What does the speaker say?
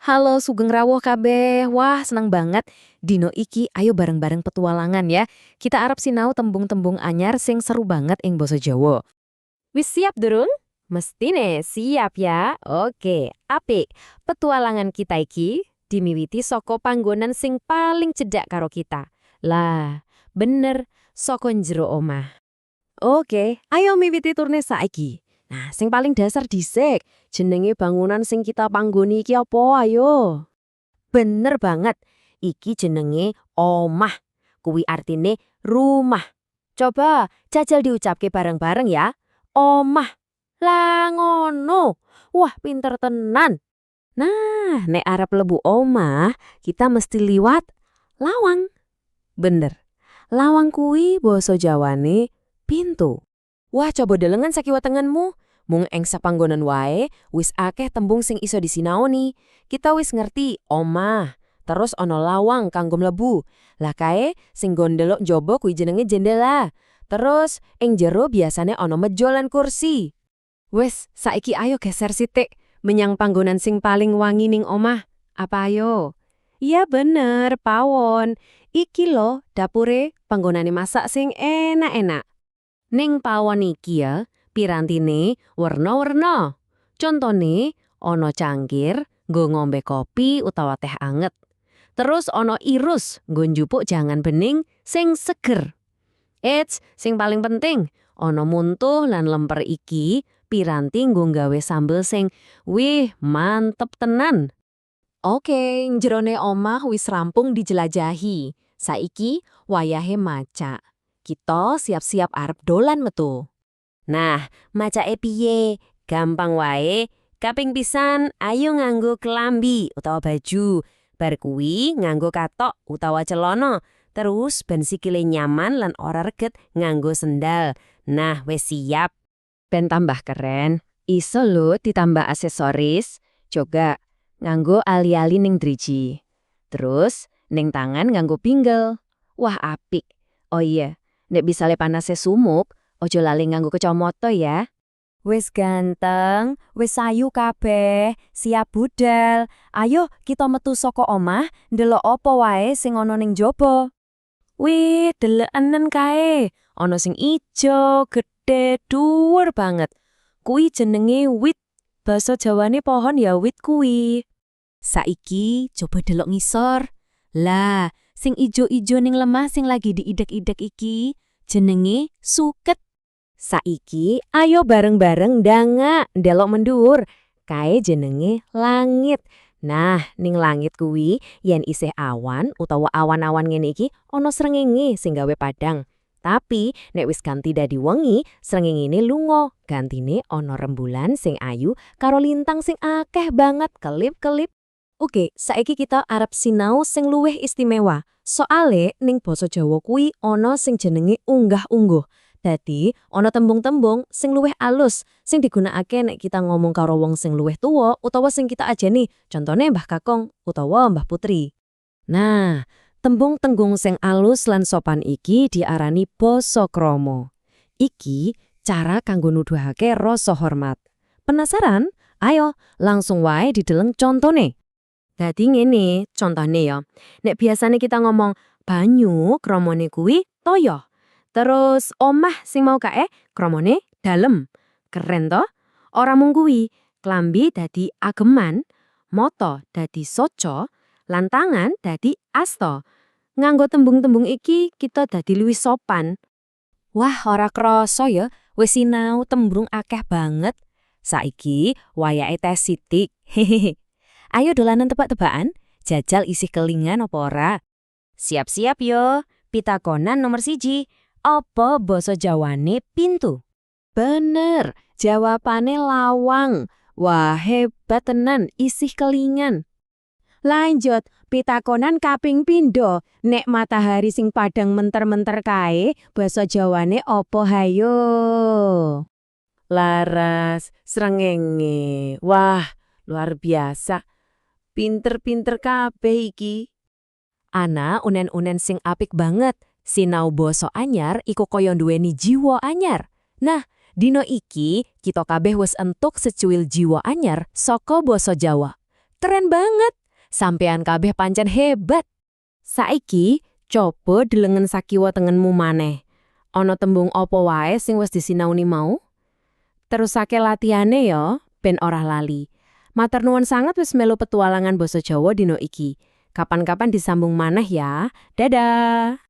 Halo Sugeng Rawuh kabeh. Wah, senang banget. Dino iki ayo bareng-bareng petualangan ya. Kita arep sinau tembung-tembung anyar sing seru banget ing basa Jawa. Wis siap durung? Mestine siap ya. Oke, apik. Petualangan kita iki dimiwiti saka panggonan sing paling cedhak karo kita. Lah, bener, saka njero omah. Oke, ayo miwiti turne saiki. Nah, sing paling dasar dhisik, jenenge bangunan sing kita panggoni iki apa ayo? Bener banget. Iki jenenge omah. Kuwi artine rumah. Coba jajal diucapke bareng-bareng ya. Omah. Lah ngono. Wah, pinter tenan. Nah, nek arep lebu omah, kita mesti liwat lawang. Bener. Lawang kuwi basa Jawane pintu. Wah, coba delengan sakiwatenganmu. Mung ing sapanggonan wae wis akeh tembung sing iso disinaoni. Kita wis ngerti omah, terus ana lawang kanggo mlebu. Lah kae sing gondelok njaba kuwi jenenge jendela. Terus ing jero biasane ana meja lan kursi. Wis, saiki ayo geser sithik menyang panggonan sing paling wangi ning omah. Apa ayo? Iya bener, pawon. Iki lho dapure panggonane masak sing enak-enak. Ning pawon iki ya, pirantine werna-werna. Contone, ana cangkir nggo ngombe kopi utawa teh anget. Terus ana irus nggo njupuk jangan bening sing seger. Sing paling penting, ana muntuh lan lemper iki piranti nggo gawe sambel sing mantep tenan. Oke, jerone omah wis rampung dijelajahi. Saiki wayahe macak. Kita siap-siap arep dolan metu. Nah, macake piye? Gampang wae. Kaping pisan, ayo nganggo kelambi utawa baju. Bar kuwi nganggo katok utawa celana. Terus ben sikile nyaman lan ora reget nganggo sendal. Nah, wis siap. Ben tambah keren, iso lho ditambah aksesoris. Coba nganggo ali-ali ning driji. Terus ning tangan nganggo pinggel. Wah, apik. Oh iya, nek misale panase sumuk, ojo lali nganggo kacamata ya. Wis ganteng, wis sayu kabeh, siap budal. Ayo kita metu saka omah, ndelok apa wae sing ana ning jaba. Wih, delekanen kae. Ana sing ijo, gedhe, dhuwur banget. Kuwi jenenge wit. Basa Jawane pohon ya wit kuwi. Saiki coba delok ngisor. Lah, sing ijo-ijo ning lemah sing lagi diidek-idek iki jenenge suket. Saiki ayo bareng-bareng ndangak ndelok mendhuwur. Kae jenenge langit. Nah, ning langit kuwi yen isih awan utawa awan-awan ngene iki ana srengenge sing gawe padang. Tapi nek wis ganti dadi wengi, srengenge lunga. Gantine ana rembulan sing ayu karo lintang sing akeh banget kelip-kelip. Oke, saiki kita arep sinau sing luwih istimewa. Soale ning basa Jawa kuwi ana sing jenenge unggah-ungguh. Dadi, ana tembung-tembung sing luwih alus sing digunakake nek kita ngomong karo wong sing luwih tuwa utawa sing kita ajeni, contone Mbah Kakong utawa Mbah Putri. Nah, tembung-tembung sing alus lan sopan iki diarani basa krama. Iki cara kanggo nuduhake rasa hormat. Penasaran? Ayo, langsung wae dideleng contone. Dadi ngene, contone ya. Nek biasane kita ngomong banyu, kramane kuwi toya. Terus omah sing mau kae kramane dalem. Keren toh? Ora mung kuwi, klambi dadi ageman, mata dadi soco, lan tangan dadi asta. Nganggo tembung-tembung iki kita dadi luwih sopan. Wah, ora krasa ya, wis sinau tembung akeh banget. Saiki wayahe tes sithik. Hehehe. Ayo dolanan tebak-tebakan, jajal isih kelingan apa ora? Siap-siap yo. Pitakonan nomor 1. Apa basa Jawane pintu? Bener, jawabane lawang. Wah, hebat tenan, isih kelingan. Lanjut, pitakonan kaping pindho. Nek matahari sing padang menter-menter kae, basa Jawane apa hayo? Laras, srengenge. Wah, luar biasa. Pinter-pinter kabeh iki. Ana unen-unen sing apik banget. Sinau basa anyar iku kaya duweni jiwa anyar. Nah, dino iki kita kabeh wis entuk secuil jiwa anyar saka basa Jawa. Keren banget. Sampean kabeh pancen hebat. Saiki coba delengen sakiwa tengenmu maneh. Ana tembung apa wae sing wis disinauni mau? Terusake latihane ya, ben ora lali. Matur nuwun sanget wis melu petualangan basa Jawa dina iki. Kapan-kapan disambung maneh ya. Dadah.